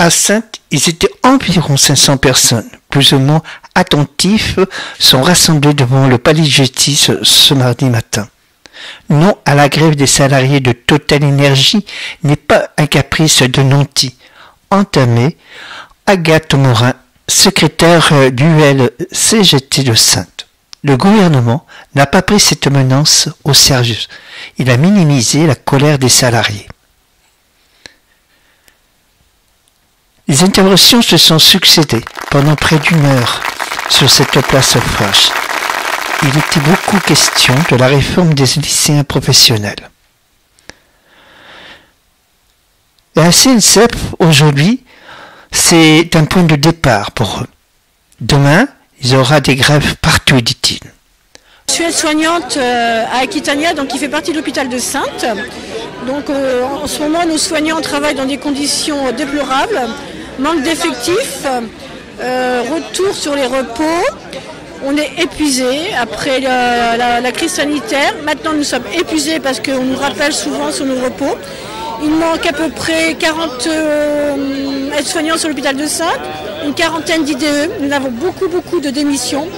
À Saintes, ils étaient environ 500 personnes, plus ou moins attentifs, sont rassemblés devant le palais de justice ce mardi matin. Non à la grève des salariés de Total Énergie n'est pas un caprice de nantis. Entamé, Agathe Morin, secrétaire d'UL CGT de Saintes. Le gouvernement n'a pas pris cette menace au sérieux. Il a minimisé la colère des salariés. Les interventions se sont succédées pendant près d'une heure sur cette place Foch. Il était beaucoup question de la réforme des lycéens professionnels. La CNCEP, aujourd'hui, c'est un point de départ pour eux. Demain, il y aura des grèves partout, dit-il. Je suis aide-soignante à Aquitania, donc qui fait partie de l'hôpital de Saintes. Donc en ce moment, nos soignants travaillent dans des conditions déplorables. Manque d'effectifs, retour sur les repos, on est épuisés après la crise sanitaire. Maintenant nous sommes épuisés parce qu'on nous rappelle souvent sur nos repos. Il manque à peu près 40 aides-soignants sur l'hôpital de Saintes, une quarantaine d'IDE. Nous avons beaucoup de démissions.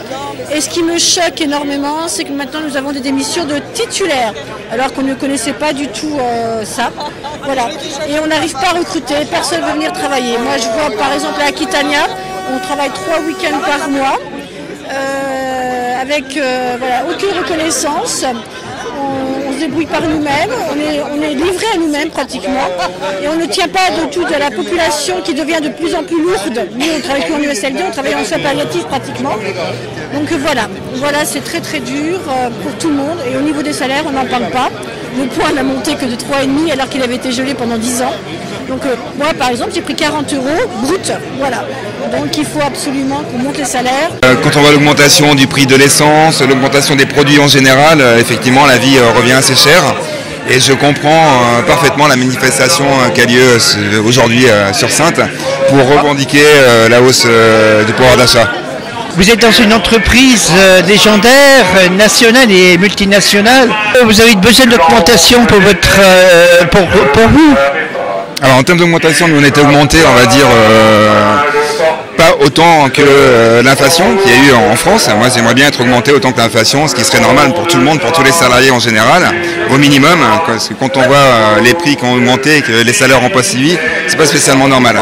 Et ce qui me choque énormément, c'est que maintenant nous avons des démissions de titulaires, alors qu'on ne connaissait pas du tout ça. Voilà. Et on n'arrive pas à recruter, personne ne veut venir travailler. Moi je vois par exemple à Aquitania, on travaille 3 week-ends par mois, avec voilà, aucune reconnaissance. On se débrouille par nous-mêmes, on est livré à nous-mêmes pratiquement, et on ne tient pas de tout de la population qui devient de plus en plus lourde. Nous on travaille plus en USLD, on travaille en soins palliatifs pratiquement. Donc voilà, c'est très dur pour tout le monde, et au niveau des salaires on n'en parle pas. Le point n'a monté que de 3,5 alors qu'il avait été gelé pendant 10 ans. Donc moi par exemple j'ai pris 40 € brut, voilà. Donc il faut absolument qu'on monte les salaires. Quand on voit l'augmentation du prix de l'essence, l'augmentation des produits en général, effectivement la vie revient assez chère. Et je comprends parfaitement la manifestation qui a lieu aujourd'hui sur Saintes pour revendiquer la hausse du pouvoir d'achat. Vous êtes dans une entreprise légendaire, nationale et multinationale. Vous avez besoin d'augmentation pour vous. Alors en termes d'augmentation, nous on était augmenté, on va dire, pas autant que l'inflation qu'il y a eu en France. Moi j'aimerais bien être augmenté autant que l'inflation, ce qui serait normal pour tout le monde, pour tous les salariés en général, au minimum, parce que quand on voit les prix qui ont augmenté et que les salaires n'ont pas suivi, c'est pas spécialement normal.